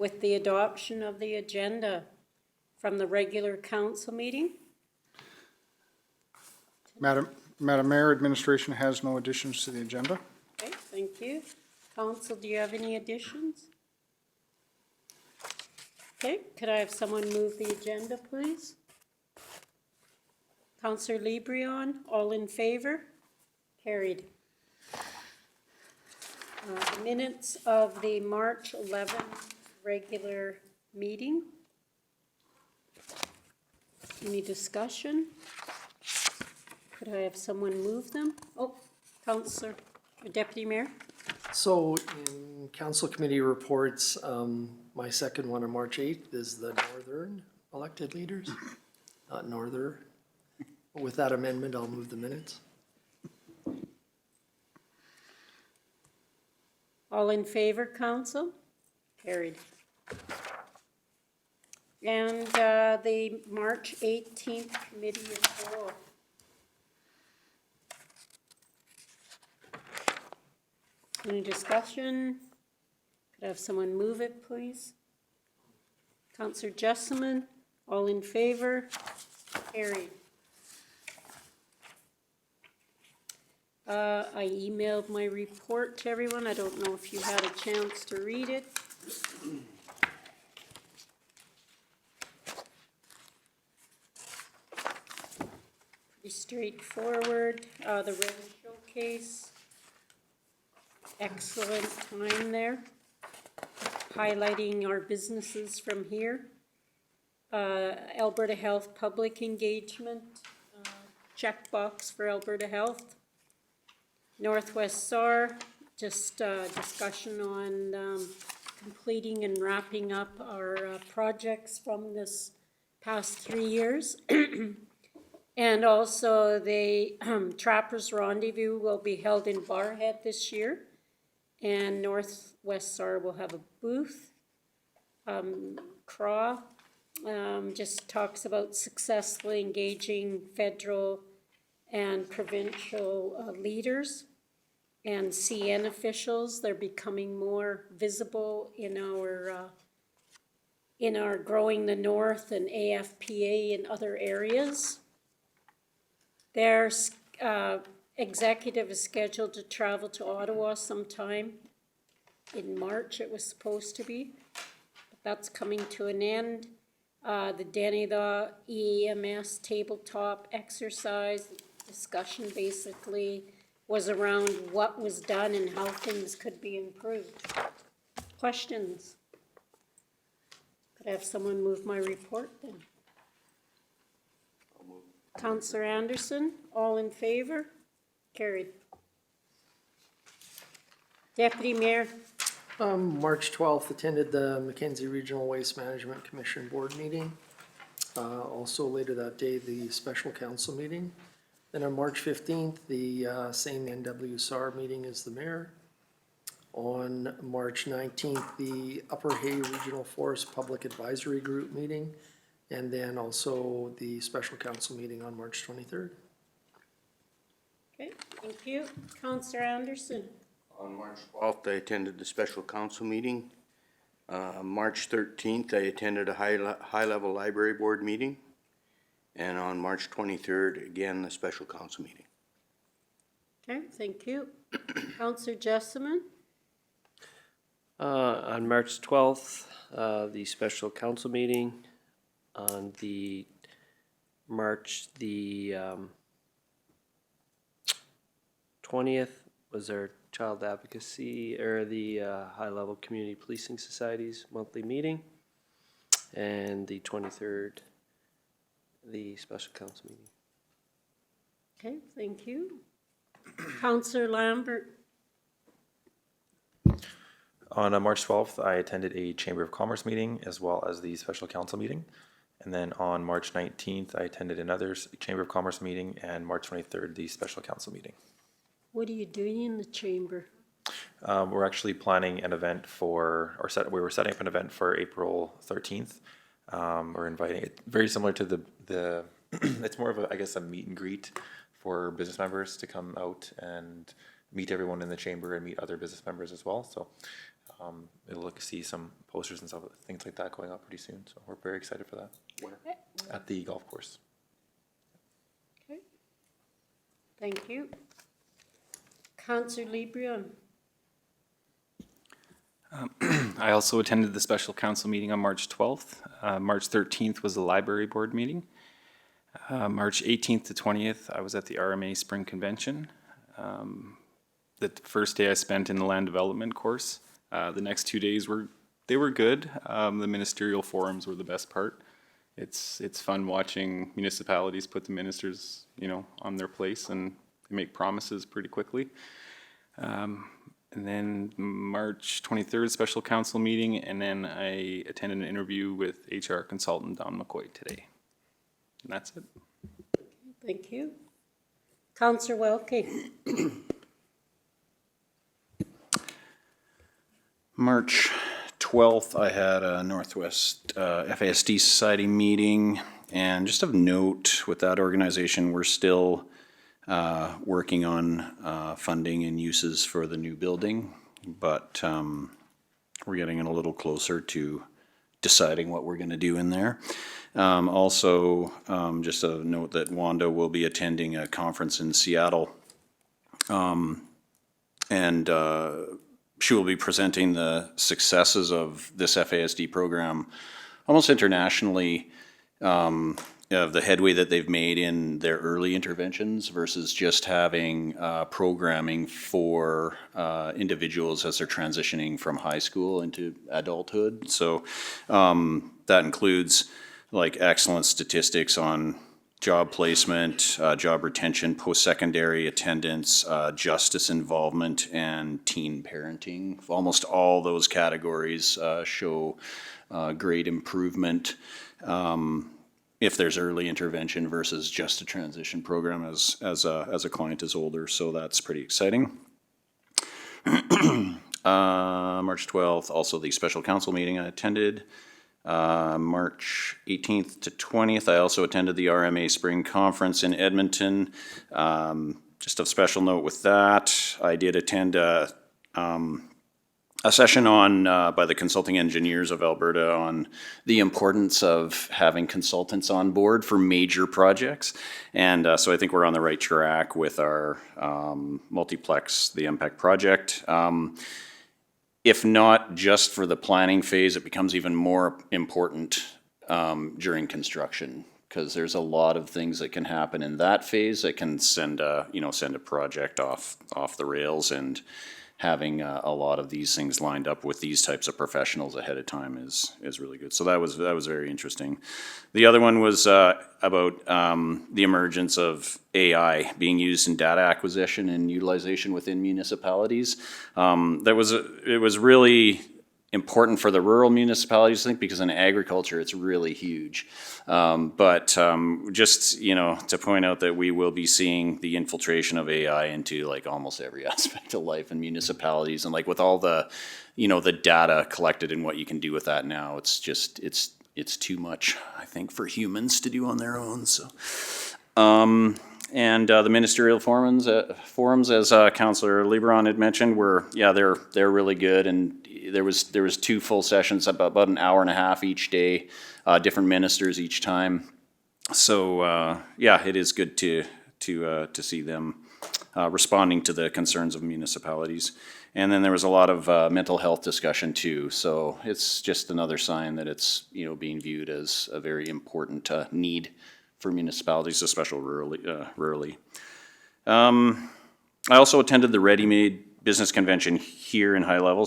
with the adoption of the agenda from the regular council meeting. Madam Mayor, administration has no additions to the agenda. Okay, thank you. Council, do you have any additions? Okay, could I have someone move the agenda, please? Councillor Lebrion, all in favor? Carried. The minutes of the March 11th regular meeting. Any discussion? Could I have someone move them? Oh, Councillor, Deputy Mayor. So in council committee reports, my second one on March 8th is the northern elected leaders, not northern. With that amendment, I'll move the minutes. All in favor, council? Carried. And the March 18th committee is full. Any discussion? Could I have someone move it, please? Councillor Jesselman, all in favor? Carried. I emailed my report to everyone. I don't know if you had a chance to read it. Pretty straightforward. The Road Showcase. Excellent time there. Highlighting our businesses from here. Alberta Health Public Engagement. Checkbox for Alberta Health. Northwest SAR, just discussion on completing and wrapping up our projects from this past 3 years. And also the Trappers Rendezvous will be held in Barrhead this year. And Northwest SAR will have a booth. CRAW just talks about successfully engaging federal and provincial leaders and CN officials. They're becoming more visible in our Growing the North and AFPA and other areas. Their executive is scheduled to travel to Ottawa sometime in March, it was supposed to be, but that's coming to an end. The Denida EMS tabletop exercise discussion basically was around what was done and how things could be improved. Questions? Could I have someone move my report then? Councillor Anderson, all in favor? Carried. Deputy Mayor. March 12th, attended the Mackenzie Regional Waste Management Commission board meeting. Also later that day, the special council meeting. Then on March 15th, the same NWSAR meeting as the mayor. On March 19th, the Upper Hay Regional Forest Public Advisory Group meeting. And then also the special council meeting on March 23rd. Okay, thank you. Councillor Anderson. On March 12th, I attended the special council meeting. March 13th, I attended a high-level library board meeting. And on March 23rd, again, the special council meeting. Okay, thank you. Councillor Jesselman. On March 12th, the special council meeting. On the March the 20th was our child advocacy or the high-level community policing society's monthly meeting, and the 23rd the special council meeting. Okay, thank you. Councillor Lambert. On March 12th, I attended a Chamber of Commerce meeting as well as the special council meeting. And then on March 19th, I attended another Chamber of Commerce meeting, and March 23rd, the special council meeting. What are you doing in the chamber? We're actually planning an event we were setting up an event for April 13th. We're inviting, very similar to the it's more of a, I guess, a meet and greet for business members to come out and meet everyone in the chamber and meet other business members as well. So It'll see some posters and stuff, things like that going up pretty soon. So we're very excited for that. At the golf course. Okay. Thank you. Councillor LeBrun. I also attended the special council meeting on March 12th. March 13th was the library board meeting. March 18th to 20th, I was at the RMA Spring Convention. The first day I spent in the land development course. The next 2 days were good. The ministerial forums were the best part. It's fun watching municipalities put the ministers, on their place, and they make promises pretty quickly. And then March 23rd, special council meeting, and then I attended an interview with HR consultant Don McCoy today. And that's it. Thank you. Councillor Welke. March 12th, I had a Northwest FASD Society meeting, and just of note with that organization, we're still working on funding and uses for the new building, but we're getting a little closer to deciding what we're going to do in there. Also, just a note that Wanda will be attending a conference in Seattle, and she will be presenting the successes of this FASD program almost internationally, of the headway that they've made in their early interventions versus just having programming for individuals as they're transitioning from high school into adulthood. So that includes like excellent statistics on job placement, job retention, post-secondary attendance, justice involvement, and teen parenting. Almost all those categories show great improvement if there's early intervention versus just a transition program as a client is older. So that's pretty exciting. March 12th, also the special council meeting I attended. March 18th to 20th, I also attended the RMA Spring Conference in Edmonton. Just of special note with that, I did attend a session on by the Consulting Engineers of Alberta on the importance of having consultants on board for major projects. And so I think we're on the right track with our multiplex, the MPEC project. If not just for the planning phase, it becomes even more important during construction, because there's a lot of things that can happen in that phase that can send a project off the rails, and having a lot of these things lined up with these types of professionals ahead of time is really good. So that was very interesting. The other one was about the emergence of AI being used in data acquisition and utilization within municipalities. It was really important for the rural municipalities, I think, because in agriculture it's really huge. Just to point out that we will be seeing the infiltration of AI into like almost every aspect of life in municipalities, and like with all the the data collected and what you can do with that now, it's too much, I think, for humans to do on their own. So and the ministerial forums, as Councillor LeBrun had mentioned, they're really good, and there was 2 full sessions, about an hour and a half each day, different ministers each time. So it is good to see them responding to the concerns of municipalities. And then there was a lot of mental health discussion too. So it's just another sign that it's being viewed as a very important need for municipalities, especially rurally. I also attended the Ready Made Business Convention here in High Level,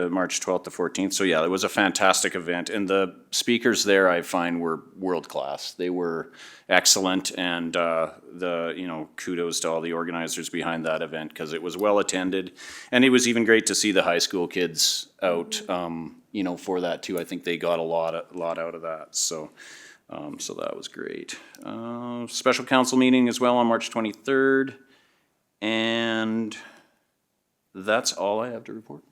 March 12th to 14th. So yeah, it was a fantastic event, and the speakers there I find were world class. They were excellent, and kudos to all the organizers behind that event, because it was well attended, and it was even great to see the high school kids out, for that too. I think they got a lot out of that. So that was great. Special council meeting as well on March 23rd, and that's all I have to report.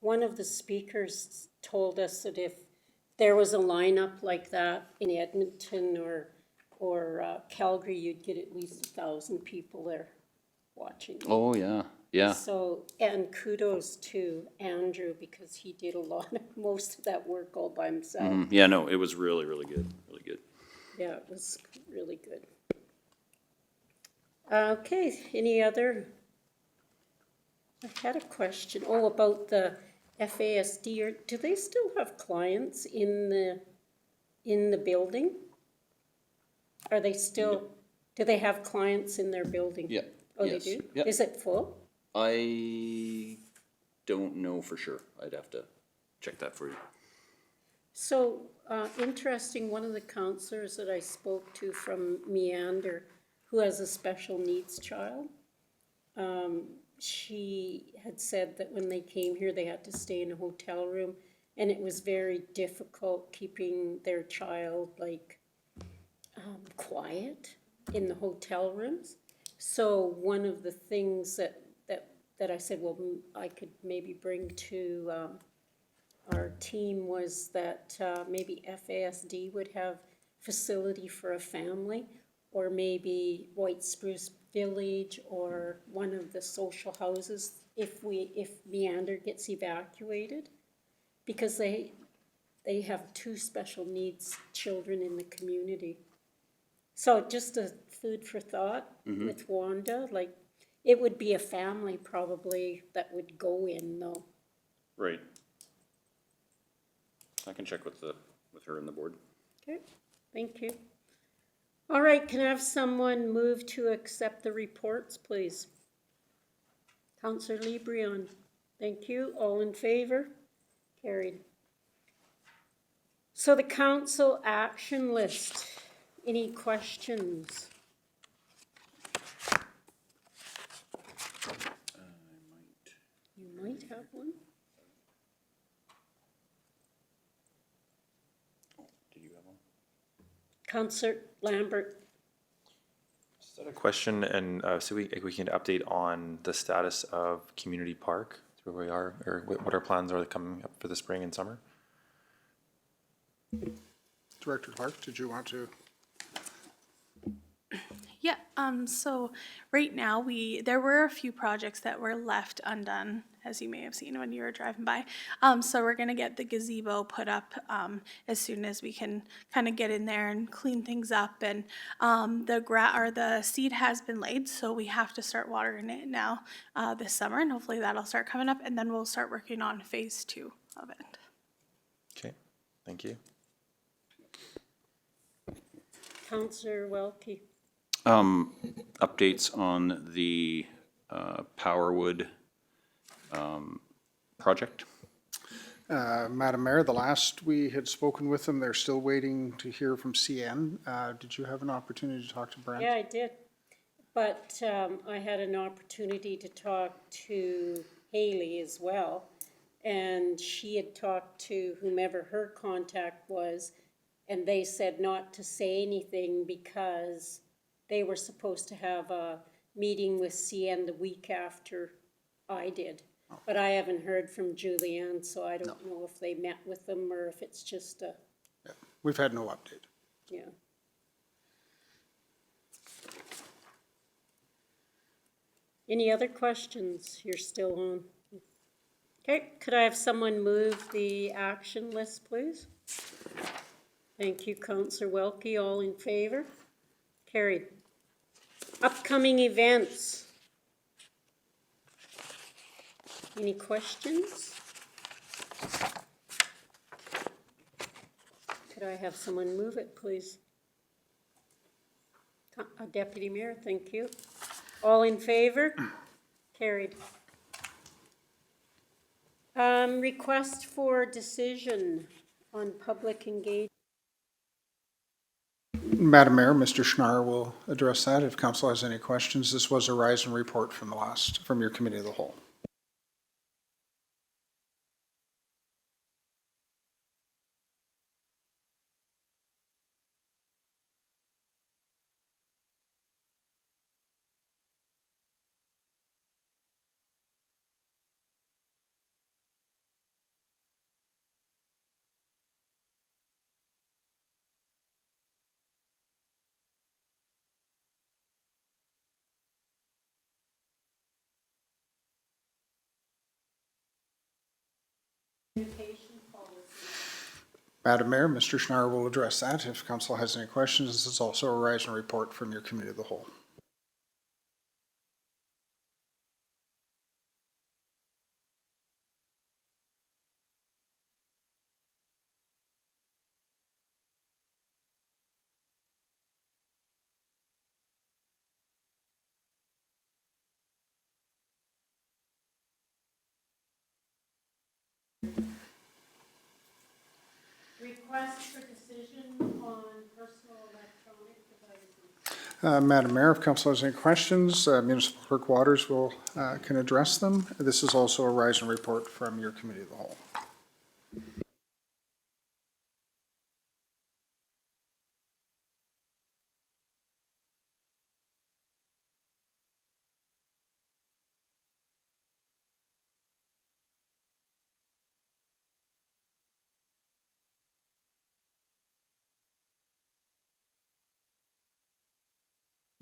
One of the speakers told us that if there was a lineup like that in Edmonton or Calgary, you'd get at least 1,000 people there watching. Oh, yeah. Yeah. So, and kudos to Andrew, because he did a lot of, most of that work all by himself. Yeah, no, it was really, really good, really good. Yeah, it was really good. Okay, any other? I had a question, about the FASD, or do they still have clients in the building? Are they still, do they have clients in their building? Yeah. Oh, Yes. they do? Yep. Is it full? I don't know for sure. I'd have to check that for you. So, interesting, one of the counselors that I spoke to from Meander, who has a special needs child, she had said that when they came here, they had to stay in a hotel room, and it was very difficult keeping their child, like, quiet in the hotel rooms. So one of the things that I said, well, I could maybe bring to, our team was that maybe FASD would have facility for a family, or maybe White Spruce Village, or one of the social houses, if Meander gets evacuated, because they have 2 special needs children in the community. So just a food for thought with Wanda, like, it would be a family probably that would go in though. Right. I can check with her and the board. Okay, thank you. All right, can I have someone move to accept the reports, please? Counselor LeBreon, thank you. All in favor? Carried. So the council action list, any questions? You might have one. Did you have one? Counselor Lambert, Just had a question, and so we can update on the status of Community Park, where we are, or what our plans are coming up for the spring and summer. Director Clark, did you want to? Yeah, so right now there were a few projects that were left undone, as you may have seen when you were driving by. So we're gonna get the gazebo put up, as soon as we can kind of get in there and clean things up. And, the seed has been laid, so we have to start watering it now, this summer, and hopefully that'll start coming up, and then we'll start working on phase 2 of it. Okay, thank you. Counselor Welke. Updates on the Powerwood project? Madam Mayor, the last we had spoken with them, they're still waiting to hear from CN. Did you have an opportunity to talk to Brent? Yeah, I did. But I had an opportunity to talk to Haley as well. And she had talked to whomever her contact was, and they said not to say anything because they were supposed to have a meeting with CN the week after I did. But I haven't heard from Julianne, so I don't know if they met with them or if it's just a, Yeah, we've had no update. yeah. Any other questions? You're still on. Okay, could I have someone move the action list, please? Thank you, Councillor Welke. All in favor? Carried. Upcoming events. Any questions? Could I have someone move it, please? Deputy Mayor, thank you. All in favor? Carried. Request for decision on public engagement. Madam Mayor, Mr. Schnarr will address that if council has any questions. This was a rise and report from your committee of the whole. Madam Mayor, Mr. Schnarr will address that. If council has any questions, this is also a rise and report from your committee of the whole. Request for decision on personal electronic devices. Madam Mayor, if council has any questions, Municipal Clerk Waters can address them. This is also a rise and report from your committee of the whole.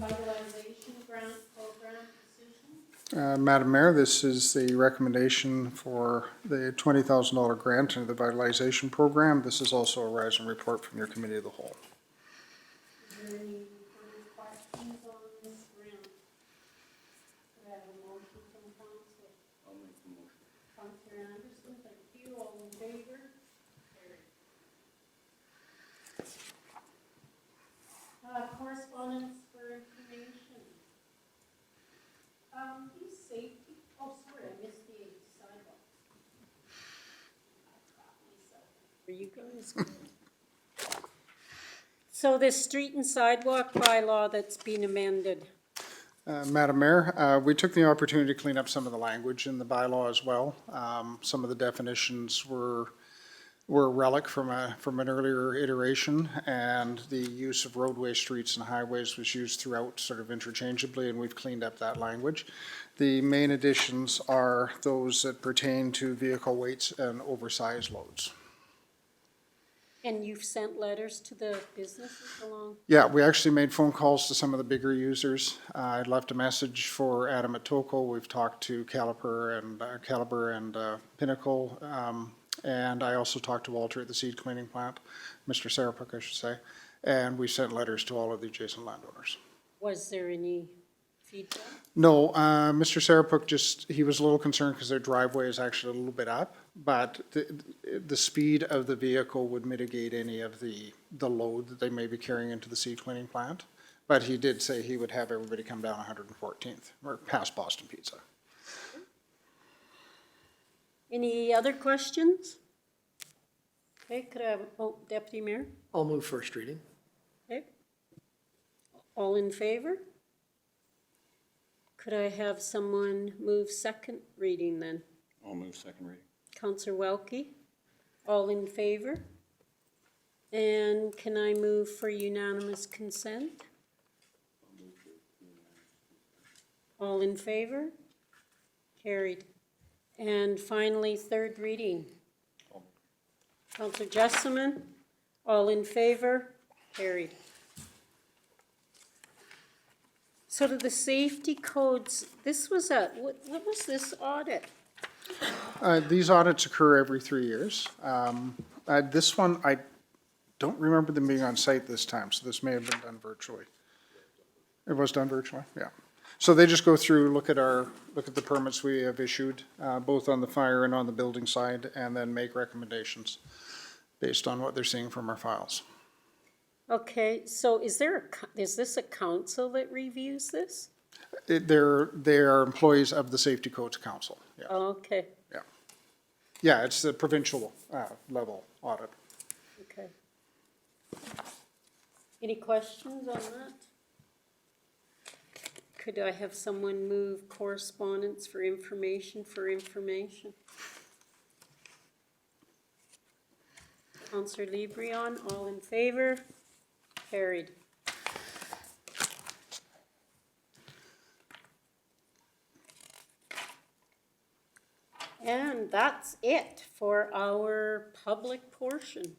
Revitalization grant program decision. Madam Mayor, this is the recommendation for the $20,000 grant into the Vitalization Program. This is also a rise and report from your committee of the whole. Is there any further questions on this grant? Could I have a motion from council? I'll make the motion. Councilor Anderson, thank you. All in favor? Carried. Correspondence for information. These safety, oh, sorry, I missed the sidewalks. For you guys. So this street and sidewalk bylaw that's been amended. Madam Mayor, we took the opportunity to clean up some of the language in the bylaw as well. Some of the definitions were a relic from an earlier iteration, and the use of roadway, streets, and highways was used throughout sort of interchangeably, and we've cleaned up that language. The main additions are those that pertain to vehicle weights and oversized loads. And you've sent letters to the businesses along? Yeah, we actually made phone calls to some of the bigger users. I left a message for Adam at Toko. We've talked to Caliber and Pinnacle. And I also talked to Walter at the seed cleaning plant, Mr. Sarapuk, I should say. And we sent letters to all of the adjacent landowners. Was there any feedback? No, Mr. Sarapuk he was a little concerned because their driveway is actually a little bit up, but the speed of the vehicle would mitigate any of the load that they may be carrying into the seed cleaning plant. But he did say he would have everybody come down 114th, or past Boston Pizza. Any other questions? Okay, could I have, Deputy Mayor? I'll move first reading. Okay. All in favor? Could I have someone move second reading then? I'll move second reading. Counselor Welke, all in favor? And can I move for unanimous consent? All in favor? Carried. And finally, third reading. Counselor Jesselman, all in favor? Carried. So to the safety codes, this was what was this audit? These audits occur every 3 years. This one, I don't remember them being on site this time, so this may have been done virtually. It was done virtually, yeah. So they just go through, look at the permits we have issued, both on the fire and on the building side, and then make recommendations based on what they're seeing from our files. Okay, so is this a council that reviews this? They're employees of the Safety Codes Council, yeah. Okay, Yeah, it's the provincial level audit. okay. Any questions on that? Could I have someone move correspondence for information? Counselor LeBrion, all in favor? Carried. And that's it for our public portion.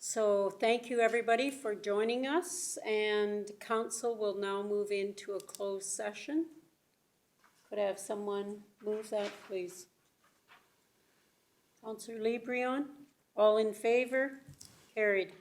So thank you, everybody, for joining us, and council will now move into a closed session. Could I have someone move that, please? Counselor LeBrion, All in favor? Carried.